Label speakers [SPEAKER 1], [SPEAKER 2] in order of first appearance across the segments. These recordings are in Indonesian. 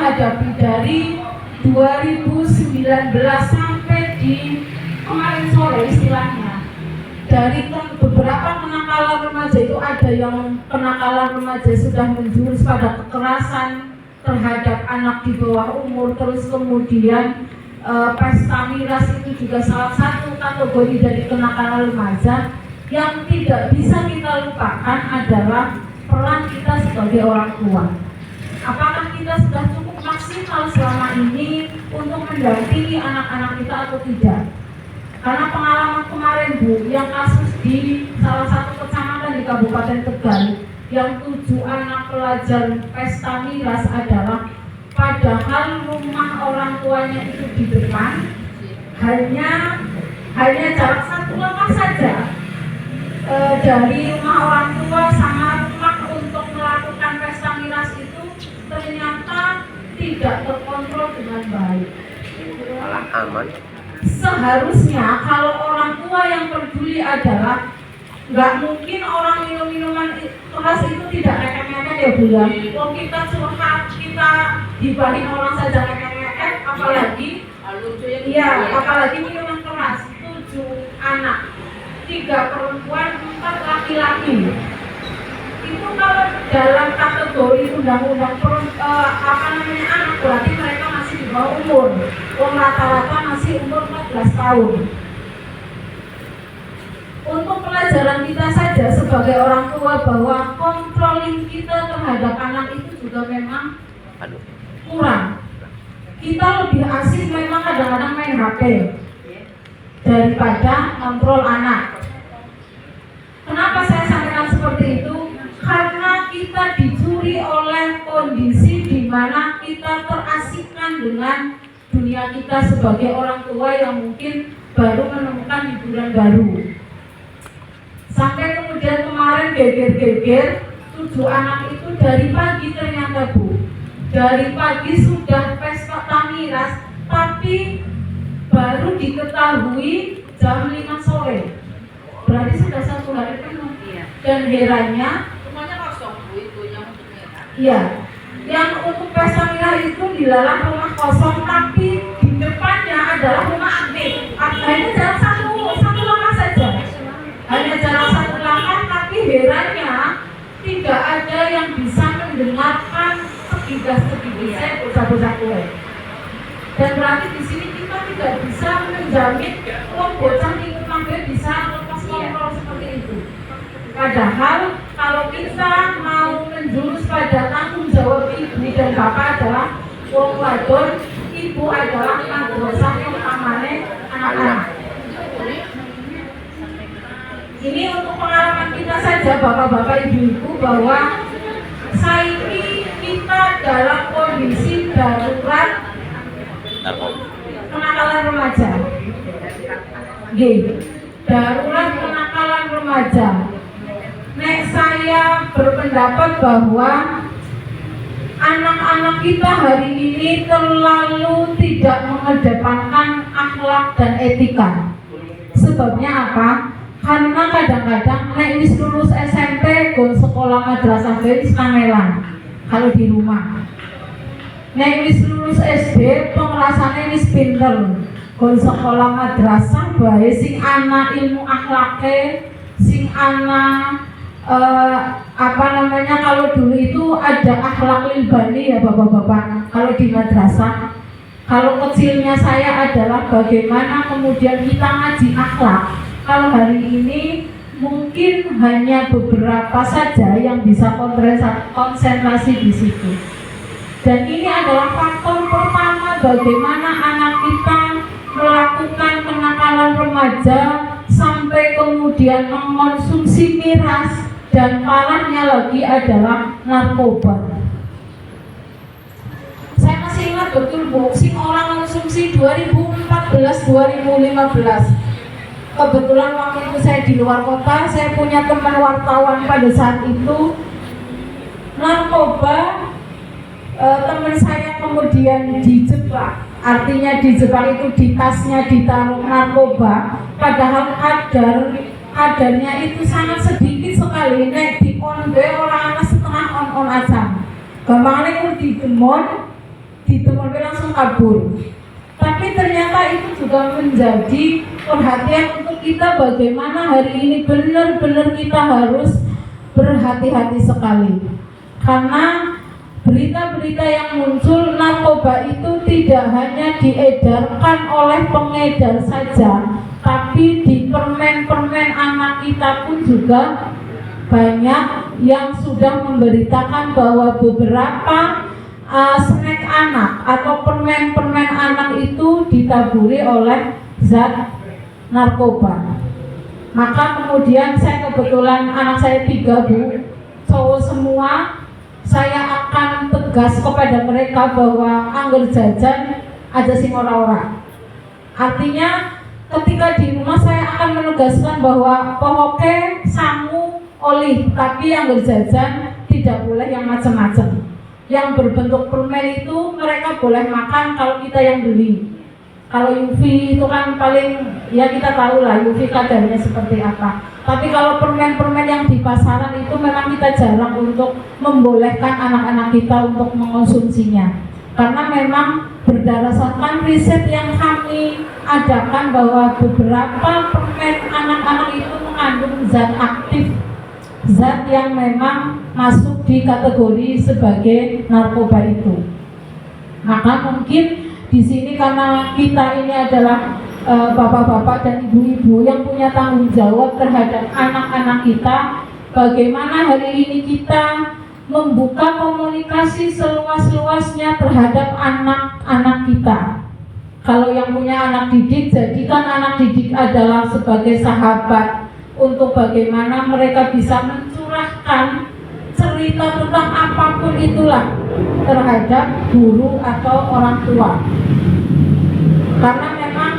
[SPEAKER 1] hadapi dari 2019 sampai di kemarin sore istilahnya. Dari beberapa kenakalan remaja itu ada yang kenakalan remaja sudah menjurus pada kekerasan terhadap anak di bawah umur, terus kemudian pesta miras itu juga salah satu kategori dari kenakalan remaja. Yang tidak bisa kita lupakan adalah peran kita sebagai orang tua. Apakah kita sudah cukup maksimal selama ini untuk mendampingi anak-anak kita atau tidak? Karena pengalaman kemarin Bu, yang kasus di salah satu kecamatan di Kabupaten Tegal, yang 7 anak pelajar pesta miras adalah padahal rumah orang tuanya itu di depan, hanya jarak 1 langkah saja dari rumah orang tua sama rumah untuk melakukan pesta miras itu ternyata tidak terkontrol dengan baik.
[SPEAKER 2] Malah aman.
[SPEAKER 1] Seharusnya kalau orang tua yang peduli adalah nggak mungkin orang minum minuman keras itu tidak ngekek-ngekek ya Bu ya. Kalau kita curhat, kita dibahin orang saja ngekek-ngekek, apalagi minuman keras. 7 anak, 3 perempuan, 4 laki-laki. Itu kalau dalam kategori undang-undang anak berarti mereka masih di bawah umur. Rata-rata masih umur 14 tahun. Untuk pelajaran kita saja sebagai orang tua bahwa controlling kita terhadap anak itu juga memang kurang. Kita lebih asik memang kadang-kadang main HP daripada kontrol anak. Kenapa saya sampaikan seperti itu? Karena kita dicuri oleh kondisi di mana kita terasikkan dengan dunia kita sebagai orang tua yang mungkin baru menemukan hiburan baru. Sampai kemudian kemarin geger-geger 7 anak itu dari pagi ternyata Bu. Dari pagi sudah pesta miras, tapi baru diketahui jam 5 sore. Berarti sudah 1 hari penuh. Dan herannya
[SPEAKER 3] rumahnya kosong Bu, itu yang untuk miras.
[SPEAKER 1] Iya, yang untuk pesta miras itu dilarang rumah kosong, tapi di depannya adalah rumah aktif. Hanya jarak satu langkah saja. Hanya jarak 1 langkah, tapi herannya tidak ada yang bisa mendengarkan segigas-segigasnya bocah-bocah kue. Dan berarti di sini kita tidak bisa menjamin bocah tingkat lambe bisa lepas kontrol seperti itu. Padahal kalau kita mau menjurus pada tanggung jawab ibu dan bapak adalah wong wadon, ibu adalah madrasah utamane anak-anak. Ini untuk pengalaman kita saja bapak-bapak ibu-ibu bahwa saiki kita dalam kondisi darurat kenakalan remaja. Darurat kenakalan remaja. Nek saya berpendapat bahwa anak-anak kita hari ini terlalu tidak mengedepankan akhlak dan etika. Sebabnya apa? Karena kadang-kadang nek wis lulus SMP gon sekolah madrasah wis kangelan kalau di rumah. Nek wis lulus SD pengrasane wis pinter. Gon sekolah madrasah bae sing ana ilmu akhlake, sing ana kalau dulu itu ada akhlak lilbani ya bapak-bapak. Kalau di madrasah, kalau kecilnya saya adalah bagaimana kemudian kita ngaji akhlak. Kalau hari ini mungkin hanya beberapa saja yang bisa konsentrasi di situ. Dan ini adalah faktor pertama bagaimana anak kita melakukan kenakalan remaja sampai kemudian mengonsumsi miras. Dan parahnya lagi adalah narkoba. Saya masih ingat betul Bu, sing orang konsumsi 2014-2015. Kebetulan waktu itu saya di luar kota, saya punya teman wartawan pada saat itu. Narkoba, teman saya kemudian dijebak. Artinya dijebak itu di tasnya ditaruh narkoba, padahal kadarnya itu sangat sedikit sekali. Nek di on orang anak setengah on aja. Gampangnya itu di demon ditemui langsung kabur. Tapi ternyata itu juga menjadi perhatian untuk kita bagaimana hari ini benar-benar kita harus berhati-hati sekali. Karena berita-berita yang muncul, narkoba itu tidak hanya diedarkan oleh pengedar saja, tapi di permen-permen anak kita pun juga banyak yang sudah memberitakan bahwa beberapa snack anak atau permen-permen anak itu ditaburi oleh zat narkoba. Maka kemudian saya kebetulan anak saya 3 Bu, cowok semua, saya akan tegas kepada mereka bahwa anggur jajan aja sing ora-ora. Artinya ketika di rumah saya akan menegaskan bahwa pokoknya sangu oli, tapi anggur jajan tidak boleh yang macam-macam. Yang berbentuk permen itu mereka boleh makan kalau kita yang beli. Kalau UV itu kan paling ya kita tahu lah UV kadarnya seperti apa. Tapi kalau permen-permen yang di pasaran itu memang kita jarang untuk membolehkan anak-anak kita untuk mengonsumsinya. Karena memang berdasarkan riset yang kami adakan bahwa beberapa permen anak-anak itu mengandung zat aktif, zat yang memang masuk di kategori sebagai narkoba itu. Maka mungkin di sini karena kita ini adalah bapak-bapak dan ibu-ibu yang punya tanggung jawab terhadap anak-anak kita, bagaimana hari ini kita membuka komunikasi seluas-luasnya terhadap anak-anak kita. Kalau yang punya anak didik, jadikan anak didik adalah sebagai sahabat untuk bagaimana mereka bisa mencurahkan cerita tentang apapun itulah terhadap guru atau orang tua. Karena memang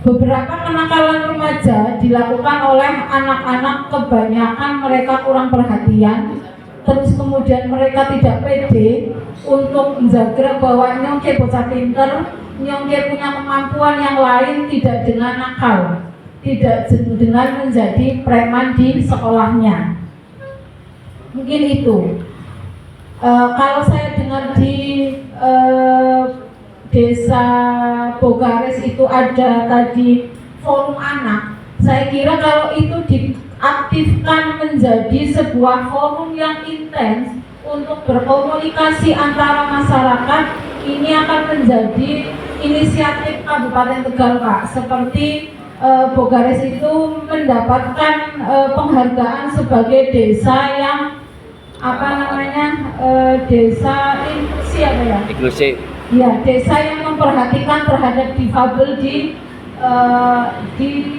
[SPEAKER 1] beberapa kenakalan remaja dilakukan oleh anak-anak, kebanyakan mereka kurang perhatian, terus kemudian mereka tidak pede untuk menjaga bahwa nyongke bocah pinter, nyongke punya kemampuan yang lain, tidak dengan nakal, tidak dengan menjadi preman di sekolahnya. Mungkin itu. Kalau saya dengar di Desa Bogares itu ada tadi forum anak, saya kira kalau itu diaktifkan menjadi sebuah forum yang intens untuk berkomunikasi antara masyarakat, ini akan menjadi inisiatif Kabupaten Tegal Pak. Seperti Bogares itu mendapatkan penghargaan sebagai desa yang desa inklusi
[SPEAKER 2] inklusif.
[SPEAKER 1] Ya, desa yang memperhatikan terhadap difabel di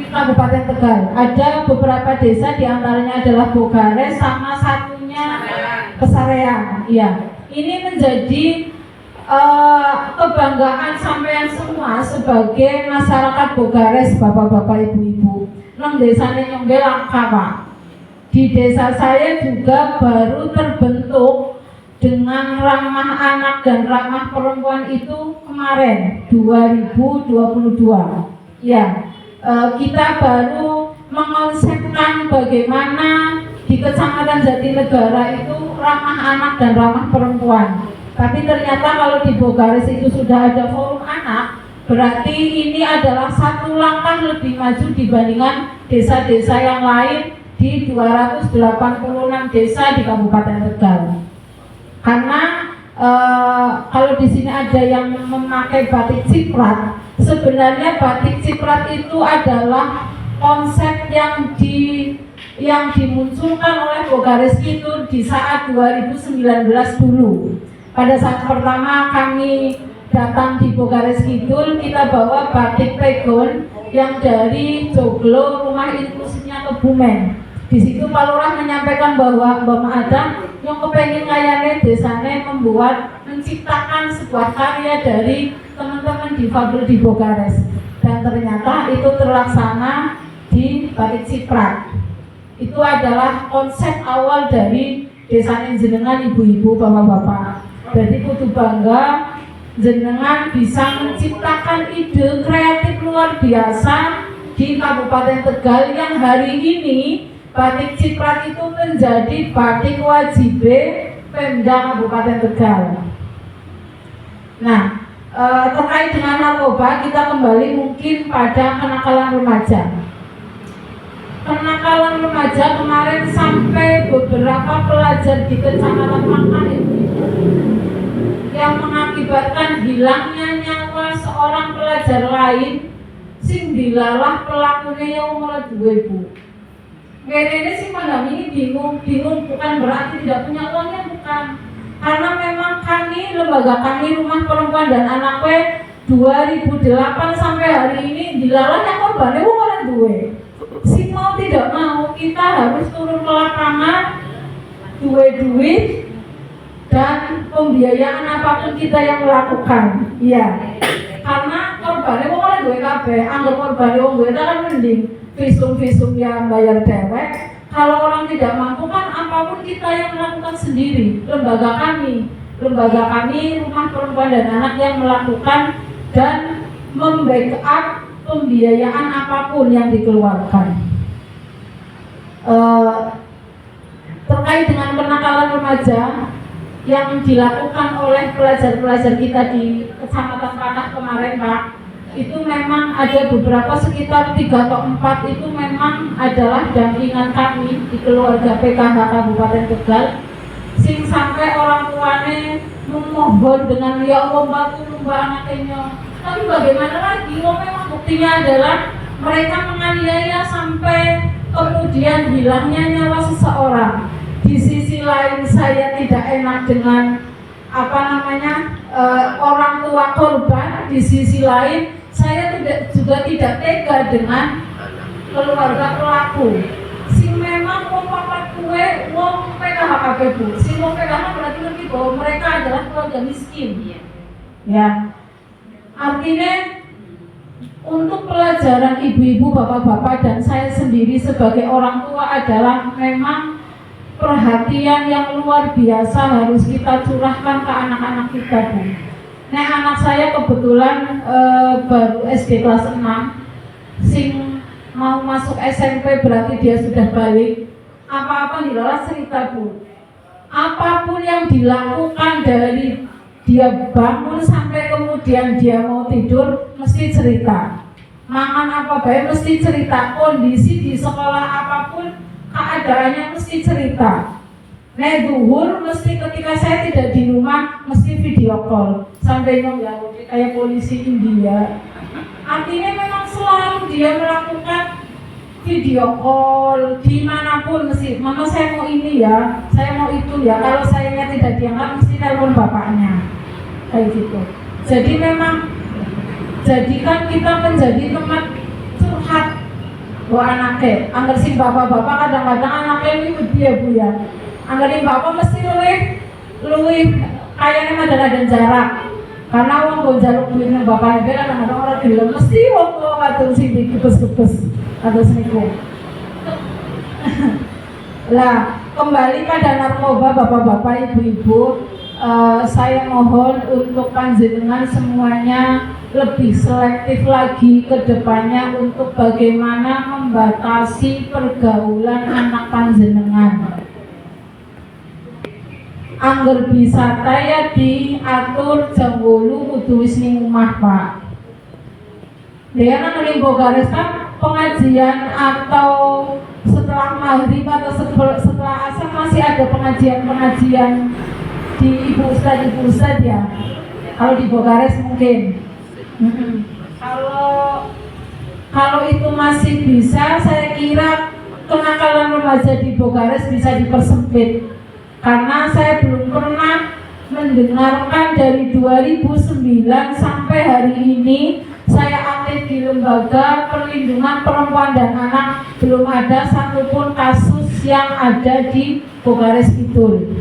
[SPEAKER 1] Kabupaten Tegal. Ada beberapa desa, diantaranya adalah Bogares, sama satunya Pesarean. Ya, ini menjadi kebanggaan sampean semua sebagai masyarakat Bogares, bapak-bapak, ibu-ibu. Nang desane nyonggel langka Pak. Di desa saya juga baru terbentuk dengan ramah anak dan ramah perempuan itu kemarin 2022. Ya, kita baru mengonsepkan bagaimana di Kecamatan Jatinegara itu ramah anak dan ramah perempuan. Tapi ternyata kalau di Bogares itu sudah ada forum anak, berarti ini adalah satu langkah lebih maju dibandingkan desa-desa yang lain di 286 desa di Kabupaten Tegal. Karena kalau di sini ada yang memakai batik ciprat, sebenarnya batik ciprat itu adalah konsep yang dimunculkan oleh Bogares Kidul di saat 2019 dulu. Pada saat pertama kami datang di Bogares Kidul, kita bawa batik pegon yang dari Joglo Rumah Inklusifnya Kebumen. Di situ Pak Lurah menyampaikan bahwa Mbak Maada yang kepengen kayane desane menciptakan sebuah karya dari teman-teman difabel di Bogares, dan ternyata itu terlaksana di batik ciprat. Itu adalah konsep awal dari desane jenengan, ibu-ibu, bapak-bapak. Jadi kudu bangga jenengan bisa menciptakan ide kreatif luar biasa di Kabupaten Tegal yang hari ini batik ciprat itu menjadi batik wajib Pemda Kabupaten Tegal. Nah, terkait dengan narkoba, kita kembali mungkin pada kenakalan remaja. Kenakalan remaja kemarin sampai beberapa pelajar di Kecamatan Pangkal yang mengakibatkan hilangnya nyawa seorang pelajar lain sing dilalah pelakunya yang umur 2 Bu. Ini sih madam ini bingung bukan berarti tidak punya uangnya, bukan. Karena memang kami, lembaga kami Rumah Perempuan dan Anak 2008 sampai hari ini dilalahnya korbannya orang duwe. Si mau tidak mau kita harus turun ke lapangan, duit dan pembiayaan apapun kita yang melakukan. Iya. Karena korbannya orang duwe kabeh, anggap korbannya wong duwe kan mending visum yang bayar dewek. Kalau orang tidak mampu kan apapun kita yang melakukan sendiri. Lembaga kami Rumah Perempuan dan Anak yang melakukan dan membackup pembiayaan apapun yang dikeluarkan. Terkait dengan kenakalan remaja yang dilakukan oleh pelajar-pelajar kita di Kecamatan Panah kemarin, Pak, itu memang ada beberapa sekitar 3 atau 4 itu memang adalah dampingan kami di keluarga PKH Kabupaten Tegal, sing sampai orang tuanya memohon dengan ya Allah bantu mbak anaknya. Tapi bagaimana lagi? Memang buktinya adalah mereka menganiaya sampai kemudian hilangnya nyawa seseorang. Di sisi lain saya tidak enak dengan orang tua korban. Di sisi lain saya juga tidak tega dengan keluarga pelaku. Sing memang wong papat kue wong PKH Bu. Sing wong PKH berarti ngerti bahwa mereka adalah keluarga miskin. Ya. Artinya untuk pelajaran ibu-ibu, bapak-bapak dan saya sendiri sebagai orang tua adalah memang perhatian yang luar biasa harus kita curahkan ke anak-anak kita, Bu. Nah, anak saya kebetulan baru SD kelas 6, sing mau masuk SMP berarti dia sudah balik. Apa-apa dilalah cerita, Bu. Apapun yang dilakukan dari dia bangun sampai kemudian dia mau tidur mesti cerita. Makan apa baik mesti cerita. Kondisi di sekolah apapun keadaannya mesti cerita. Nah, duhur mesti ketika saya tidak di rumah mesti video call. Sampai ngomong kayak polisi India. Artinya memang selalu dia melakukan video call dimanapun mesti. Mama saya mau ini ya, saya mau itu ya. Kalau sayanya tidak diangkat mesti telepon bapaknya. Kayak gitu. Jadi memang jadikan kita menjadi tempat curhat buat anaknya. Angger sing bapak-bapak kadang-kadang anaknya ini dia Bu ya. Angger sing bapak mesti luwih kayaknya ada jarak. Karena wong go njaluk duit nang bapak dhewe kadang-kadang ora gelem mesti wong tuwa wadon sing dikepes-kepes kados niku. Lah, kembali pada narkoba bapak-bapak, ibu-ibu, saya mohon untuk panjenengan semuanya lebih selektif lagi ke depannya untuk bagaimana membatasi pergaulan anak panjenengan. Angger bisa saya diatur jam 8 kudu wis ning omah, Pak. Dia nang limbo garis kan pengajian atau setelah maghrib atau setelah asar masih ada pengajian di ibu ustad ya. Kalau di Bogares mungkin. Kalau itu masih bisa, saya kira kenakalan remaja di Bogares bisa dipersempit. Karena saya belum pernah mendengarkan dari 2009 sampai hari ini saya aktif di Lembaga Perlindungan Perempuan dan Anak, belum ada satupun kasus yang ada di Bogares Kidul.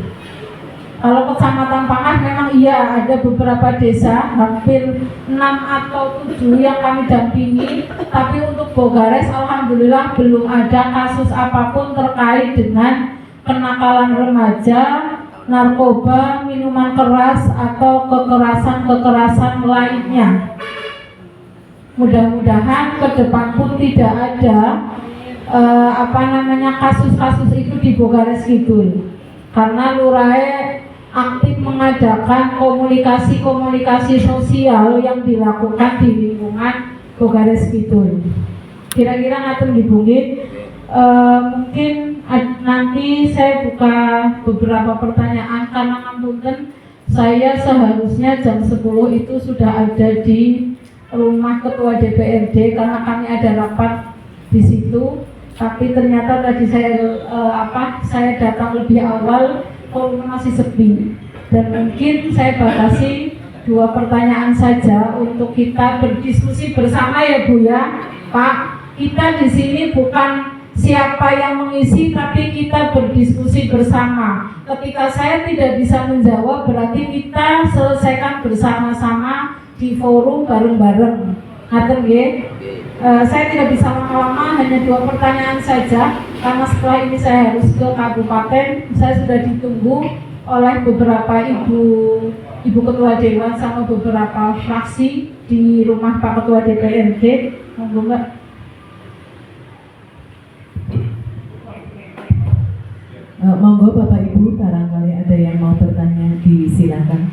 [SPEAKER 1] Kalau Kecamatan Pangah memang iya ada beberapa desa, hampir 6 atau 7 yang kami dampingi. Tapi untuk Bogares alhamdulillah belum ada kasus apapun terkait dengan kenakalan remaja, narkoba, minuman keras atau kekerasan lainnya. Mudah-mudahan ke depan pun tidak ada kasus-kasus itu di Bogares Kidul. Karena lurahe aktif mengadakan komunikasi sosial yang dilakukan di lingkungan Bogares Kidul. Kira-kira ngaten dibungin. Mungkin nanti saya buka beberapa pertanyaan karena ngapunten saya seharusnya jam 10 itu sudah ada di rumah Ketua DPRD karena kami ada rapat di situ. Tapi ternyata tadi saya datang lebih awal, volume masih sepi. Dan mungkin saya batasi 2 pertanyaan saja untuk kita berdiskusi bersama ya Bu ya, Pak. Kita di sini bukan siapa yang mengisi, tapi kita berdiskusi bersama. Ketika saya tidak bisa menjawab, berarti kita selesaikan bersama-sama di forum bareng-bareng. Ngaten nggih? Saya tidak bisa lama-lama, hanya 2 pertanyaan saja karena setelah ini saya harus ke kabupaten. Saya sudah ditunggu oleh beberapa ibu ketua dewan sama beberapa fraksi di rumah Pak Ketua DPRD. Monggo Mbak.
[SPEAKER 4] Monggo Bapak Ibu, barangkali ada yang mau bertanya, disilakan.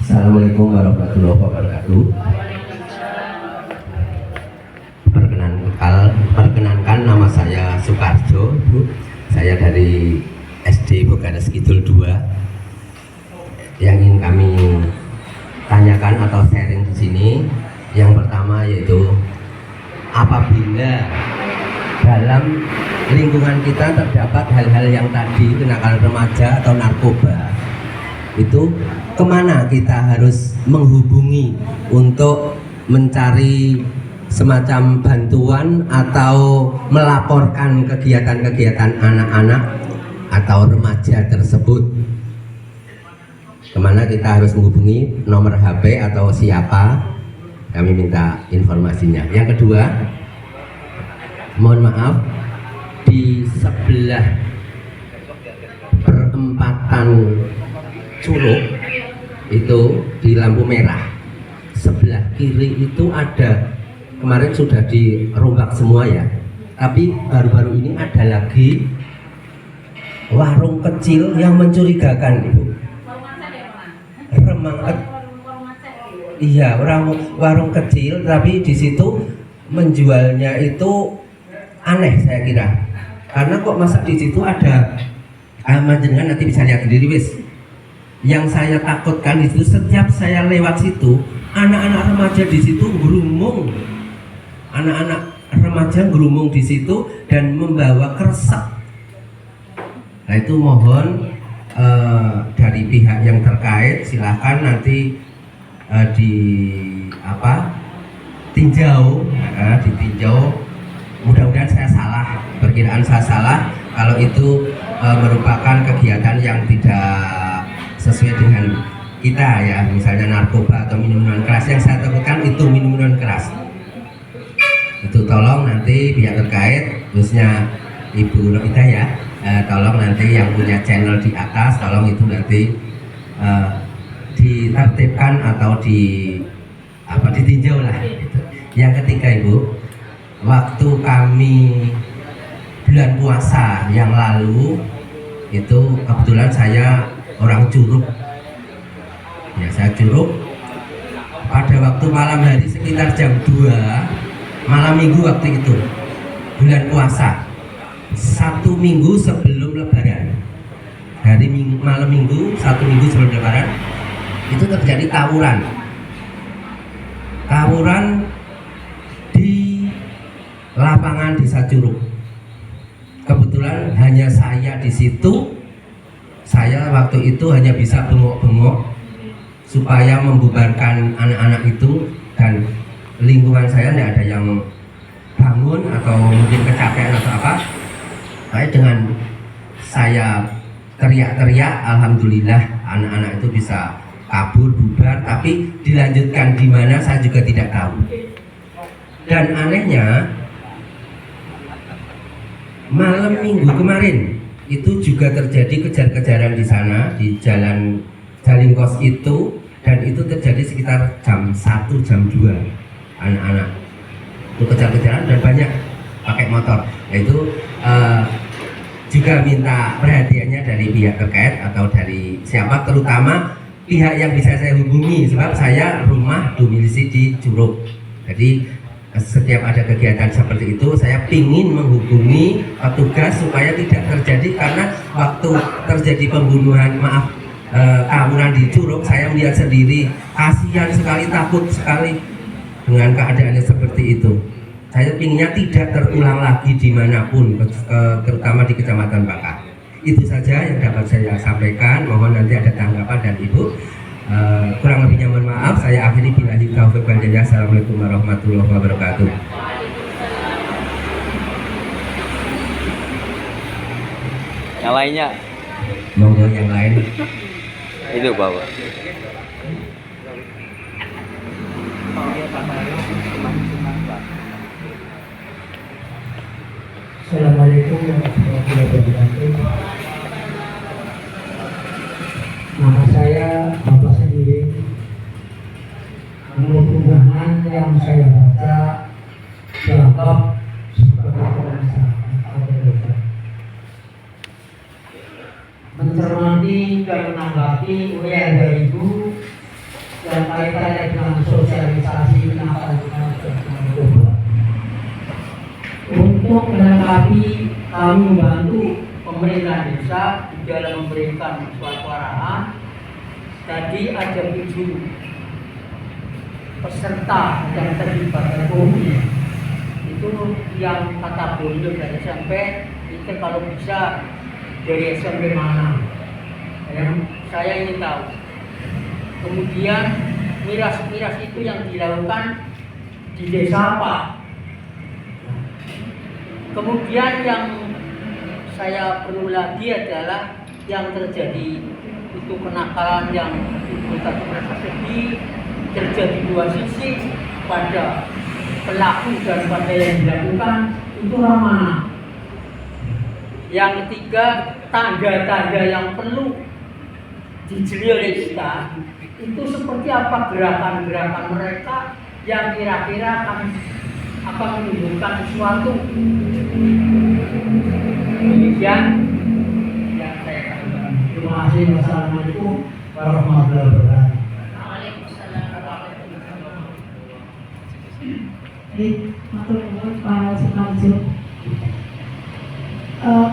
[SPEAKER 2] Assalamualaikum warahmatullahi wabarakatuh. Perkenankan nama saya Sukarjo, Bu. Saya dari SD Bogares Kidul 2. Yang ingin kami tanyakan atau sharing di sini, yang pertama yaitu apabila dalam lingkungan kita terdapat hal-hal yang tadi kenakalan remaja atau narkoba, itu kemana kita harus menghubungi untuk mencari semacam bantuan atau melaporkan kegiatan-kegiatan anak-anak atau remaja tersebut? Kemana kita harus menghubungi, nomor HP atau siapa? Kami minta informasinya. Yang kedua, mohon maaf, di sebelah perempatan Curug itu di lampu merah sebelah kiri itu ada, kemarin sudah dirombak semua ya, tapi baru-baru ini ada lagi warung kecil yang mencurigakan, Ibu. Iya, warung kecil, tapi di situ menjualnya itu aneh saya kira. Karena kok masa di situ ada jenengan nanti bisa lihat sendiri wis. Yang saya takutkan itu setiap saya lewat situ, anak-anak remaja di situ gerumung. Anak-anak remaja gerumung di situ dan membawa kresek. Nah, itu mohon dari pihak yang terkait silahkan nanti ditinjau. Mudah-mudahan saya salah, perkiraan saya salah kalau itu merupakan kegiatan yang tidak sesuai dengan kita ya, misalnya narkoba atau minuman keras. Yang saya takutkan itu minuman keras. Itu tolong nanti pihak terkait, khususnya Ibu Novita ya, tolong nanti yang punya channel di atas, tolong itu nanti ditertibkan atau ditinjau lah gitu. Yang ketiga, Ibu, waktu kami bulan puasa yang lalu itu kebetulan saya orang Curug ya, saya Curug pada waktu malam hari sekitar jam 2 malam minggu, waktu itu bulan puasa 1 minggu sebelum lebaran, malam minggu 1 minggu sebelum lebaran itu terjadi tawuran di lapangan desa Curug. Kebetulan hanya saya di situ. Saya waktu itu hanya bisa bengok-bengok supaya membubarkan anak-anak itu, dan lingkungan saya tidak ada yang bangun atau mungkin kecapean atau apa. Tapi dengan saya teriak-teriak, alhamdulillah anak-anak itu bisa kabur, bubar. Tapi dilanjutkan di mana saya juga tidak tahu. Dan anehnya malam minggu kemarin itu juga terjadi kejar-kejaran di sana di jalan Jalingkos itu, dan itu terjadi sekitar jam 1 jam 2 anak-anak itu kejar-kejaran, dan banyak pakai motor. Nah, itu juga minta perhatiannya dari pihak terkait atau dari siapa, terutama pihak yang bisa saya hubungi, sebab saya rumah domisili di Curug. Jadi setiap ada kegiatan seperti itu saya pingin menghubungi petugas supaya tidak terjadi, karena waktu terjadi pembunuhan, tawuran di Curug, saya melihat sendiri, kasihan sekali, takut sekali dengan keadaannya seperti itu. Saya pinginnya tidak terulang lagi dimanapun, terutama di Kecamatan Bakar. Itu saja yang dapat saya sampaikan. Mohon nanti ada tanggapan dari Ibu. Kurang lebihnya mohon maaf. Saya akhiri billahi taufiq wal hidayah. Assalamualaikum warahmatullahi wabarakatuh.
[SPEAKER 5] Yang lainnya
[SPEAKER 2] Monggo yang lain.
[SPEAKER 5] itu Bapak.
[SPEAKER 6] Assalamualaikum warahmatullahi wabarakatuh. Nama saya Bapak sendiri. Menurut undangan yang saya baca dianggap sebagai masyarakat atau dosa. Mencermati dan menanggapi WA dari Ibu yang kaitannya dengan sosialisasi penangkalan narkoba. Untuk melengkapi, kami membantu pemerintah desa di dalam memberikan suatu arahan. Tadi ada 7 peserta yang terlibat ekonomi. Itu yang kategorinya dari SMP, itu kalau bisa dari SMP mana? Yang saya ingin tahu. Kemudian miras-miras itu yang dilakukan di desa apa? Kemudian yang saya perlu lagi adalah yang terjadi itu kenakalan yang kita merasa sedih, terjadi 2 sisi, pada pelaku dan pada yang dilakukan itu orang mana? Yang ketiga, tanda-tanda yang perlu dijeli oleh kita itu seperti apa gerakan-gerakan mereka yang kira-kira akan menimbulkan sesuatu. Demikian yang saya katakan. Terima kasih. Wassalamualaikum warahmatullahi wabarakatuh.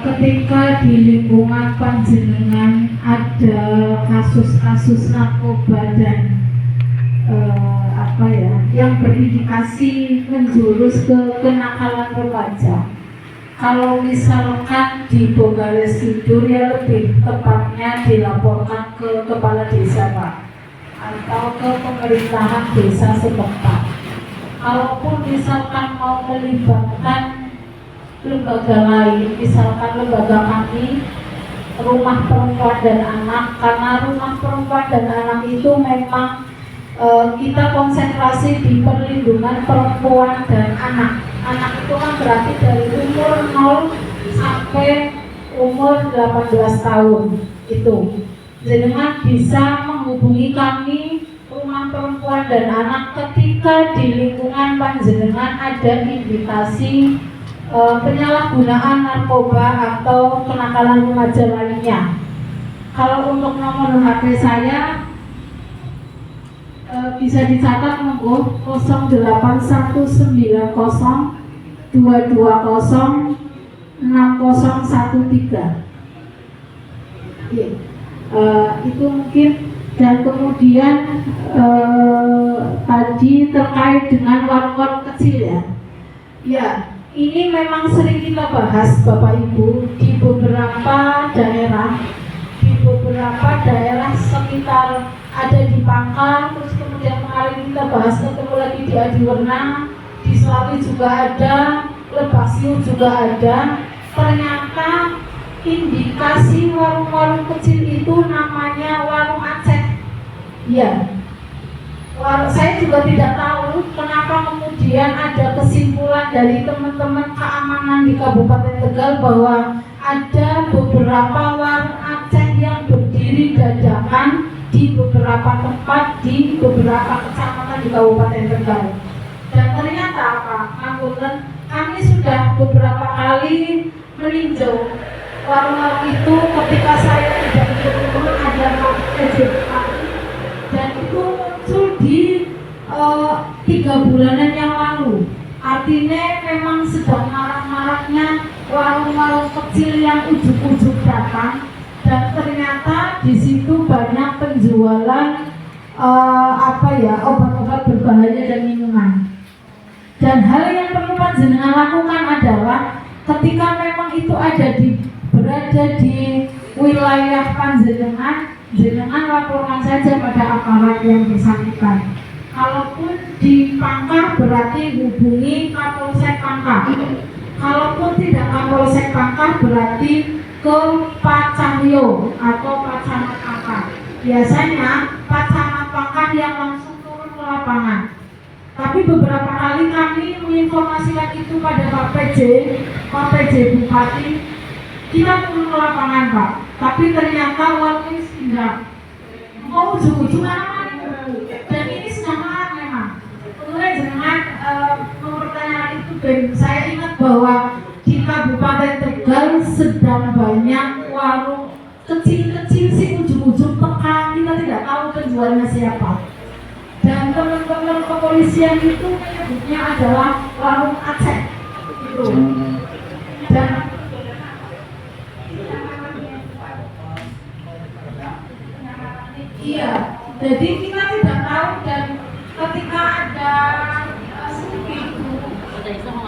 [SPEAKER 1] Ketika di lingkungan panjenengan ada kasus-kasus narkoba dan yang berindikasi menjurus ke kenakalan remaja. Kalau misalkan di Bogales Kidul, ya lebih tepatnya dilaporkan ke kepala desa Pak, atau ke pemerintahan desa setempat. Kalaupun misalkan mau melibatkan lembaga lain, misalkan lembaga kami, Rumah Perempuan dan Anak, karena Rumah Perempuan dan Anak itu memang kita konsentrasi di perlindungan perempuan dan anak. Anak itu kan berarti dari umur 0 sampai umur 18 tahun itu. Jenengan bisa menghubungi kami Rumah Perempuan dan Anak ketika di lingkungan panjenengan ada indikasi penyalahgunaan narkoba atau kenakalan remaja lainnya. Kalau untuk nomor HP saya bisa dicatat monggo 08190 220 6013. Itu mungkin. Dan kemudian tadi terkait dengan warung-warung kecil ya. Ya, ini memang sering kita bahas Bapak Ibu di beberapa daerah. Di beberapa daerah sekitar ada di Pangkal, terus kemudian kemarin kita bahas ketemu lagi di Adiwerna, di Selawi juga ada, Lebak Siu juga ada. Ternyata indikasi warung-warung kecil itu namanya warung Aceh. Ya, saya juga tidak tahu kenapa kemudian ada kesimpulan dari teman-teman keamanan di Kabupaten Tegal bahwa ada beberapa warung Aceh yang berdiri dadakan di beberapa tempat di beberapa kecamatan di Kabupaten Tegal. Dan ternyata apa? Kami sudah sudah beberapa kali meninjau warung-warung itu ketika saya tidak ikut rumah ada PJBK dan itu muncul di 3 bulanan yang lalu. Artinya memang sedang marak-maraknya warung-warung kecil yang ujuk-ujuk datang dan ternyata di situ banyak penjualan obat-obat berbahaya dan minuman. Dan hal yang perlu panjenengan lakukan adalah ketika memang itu berada di wilayah panjenengan, jenengan laporkan saja pada aparat yang bersangkutan. Kalaupun di Pangkah berarti hubungi Kapolsek Pangkah. Kalaupun tidak Kapolsek Pangkah berarti ke Pak Cahyo atau Pak Camat Pangkah. Biasanya Pak Camat Pangkah yang langsung turun ke lapangan. Tapi beberapa kali kami menginformasikan itu pada Pak PJ Bupati, kita turun ke lapangan Pak. Tapi ternyata warga tidak mau ujung-ujung dan ini sedang marak memang. Kemudian jangan mempertanyakan itu dan saya ingat bahwa di Kabupaten Tegal sedang banyak warung kecil-kecil sih ujung-ujung peka, kita tidak tahu penjualnya siapa. Dan teman-teman kepolisian itu menyebutnya adalah warung Aceh gitu. Dan iya, jadi kita tidak tahu dan ketika ada studi itu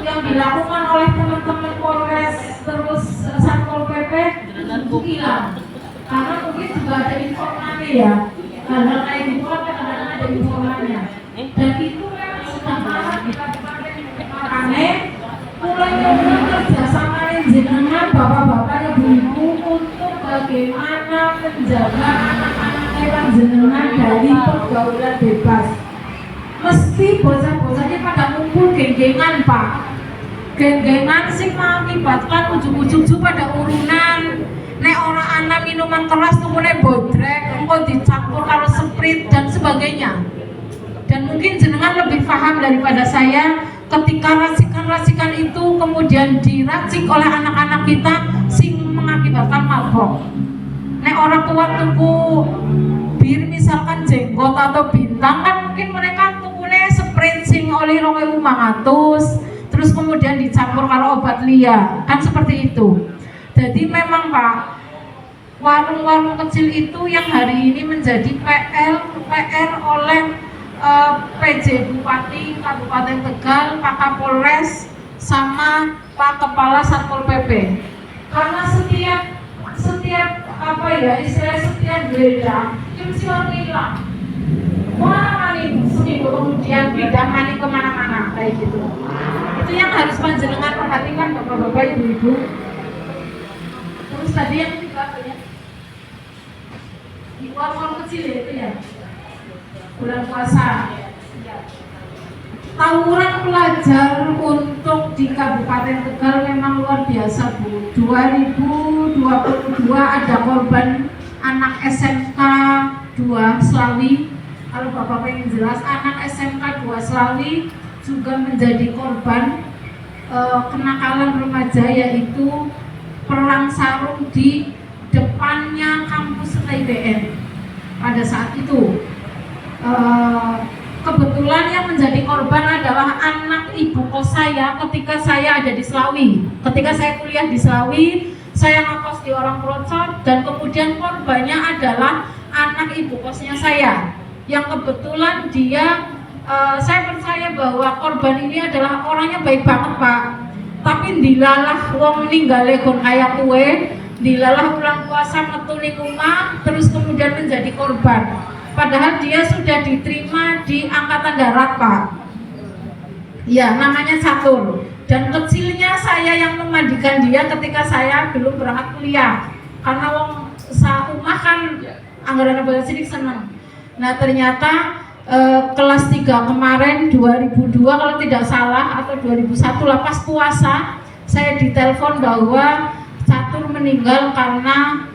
[SPEAKER 1] yang dilakukan oleh teman-teman Polres terus Satpol PP itu hilang karena mungkin juga ada informasi ya. Hal-hal kayak gitu kan kadang-kadang ada informasinya dan itu memang sudah marak di Kabupaten Makane mulai kerjasama jenengan bapak-bapak ibu-ibu untuk bagaimana menjaga anak-anak hewan jenengan dari pergaulan bebas. Mesti bocah-bocahnya pada ngumpul geng-gengan Pak, geng-gengan sing mengakibatkan ujung-ujung pada urunan. Nek orang anak minuman keras tuh mulai bodrek, engkau dicampur kalau sprite dan sebagainya. Dan mungkin jenengan lebih paham daripada saya ketika racikan-racikan itu kemudian diracik oleh anak-anak kita sing mengakibatkan mabok. Nek orang tua tuku bir misalkan jenggot atau bintang kan mungkin mereka tukune sprite sing oli 2.500 terus kemudian dicampur kalau obat lia kan seperti itu. Jadi memang Pak, warung-warung kecil itu yang hari ini menjadi PR oleh PJ Bupati Kabupaten Tegal, Pak Kapolres, sama Pak Kepala Satpol PP. Karena setiap setiap geledah itu mesti orang hilang. Mana seminggu kemudian pindah mani kemana-mana kayak gitu. Itu yang harus panjenengan perhatikan bapak-bapak ibu-ibu. Terus tadi yang juga banyak di warung kecil ya itu ya bulan puasa tawuran pelajar untuk di Kabupaten Tegal memang luar biasa Bu. 2022 ada korban anak SMK 2 Slawi. Kalau Bapak pengen jelas, anak SMK 2 Slawi juga menjadi korban kenakalan remaja yaitu perang sarung di depannya kampus TIBN pada saat itu. Kebetulan yang menjadi korban adalah anak ibu kos saya ketika saya ada di Slawi. Ketika saya kuliah di Slawi, saya ngekos di Orang Procot dan kemudian korbannya adalah anak ibu kosnya saya. Yang kebetulan dia, saya percaya bahwa korban ini adalah orangnya baik banget Pak. Tapi dilalah wong ninggale gon kaya kue, dilalah ulang puasa metu ning omah terus kemudian menjadi korban. Padahal dia sudah diterima di Angkatan Darat Pak. Ya, namanya Catur. Dan kecilnya saya yang memandikan dia ketika saya belum berangkat kuliah. Karena wong saumah kan anggaran bahasa sidik seneng. Nah, ternyata kelas 3 kemarin 2002 kalau tidak salah atau 2001 lah pas puasa saya ditelepon bahwa Catur meninggal karena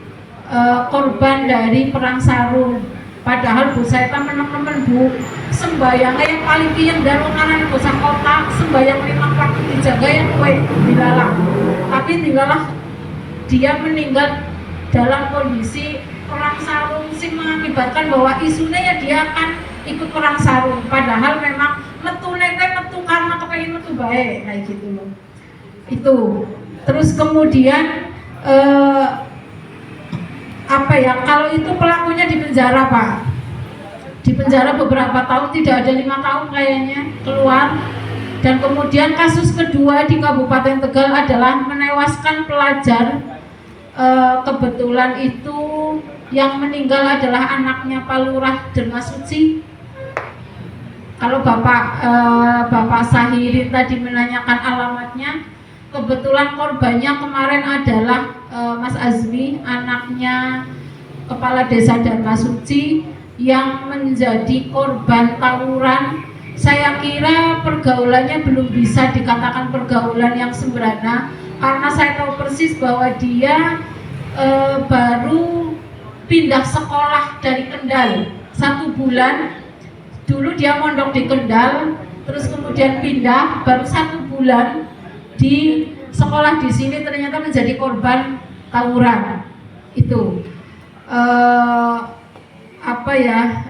[SPEAKER 1] korban dari perang sarung. Padahal Bu saya teman-teman Bu sembayangnya yang paling kiyeng dan kanan bocah kota sembayang 5 waktu dijaga yang kue dilalah, tapi dilalah dia meninggal dalam kondisi perang sarung sing mengakibatkan bahwa isunya ya dia akan ikut perang sarung, padahal memang metune metu karena kepengen metu bae kayak gitu loh. Itu terus kemudian apa ya, kalau itu pelakunya di penjara Pak, di penjara beberapa tahun, tidak ada 5 tahun kayaknya keluar. Dan kemudian kasus kedua di Kabupaten Tegal adalah menewaskan pelajar. Kebetulan itu yang meninggal adalah anaknya Pak Lurah Dermasuci. Kalau Bapak Sahirin tadi menanyakan alamatnya, kebetulan korbannya kemarin adalah Mas Azmi, anaknya Kepala Desa Dermasuci yang menjadi korban tawuran. Saya kira pergaulannya belum bisa dikatakan pergaulan yang sembrana, karena saya tahu persis bahwa dia baru pindah sekolah dari Kendal 1 bulan. Dulu dia mondok di Kendal, terus kemudian pindah, baru 1 bulan di sekolah di sini ternyata menjadi korban tawuran. Itu apa ya,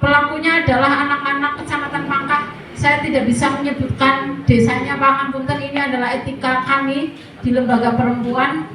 [SPEAKER 1] pelakunya adalah anak-anak Kecamatan Pangkah. Saya tidak bisa menyebutkan desanya Pak Ampunten, ini adalah etika kami di Lembaga Perempuan.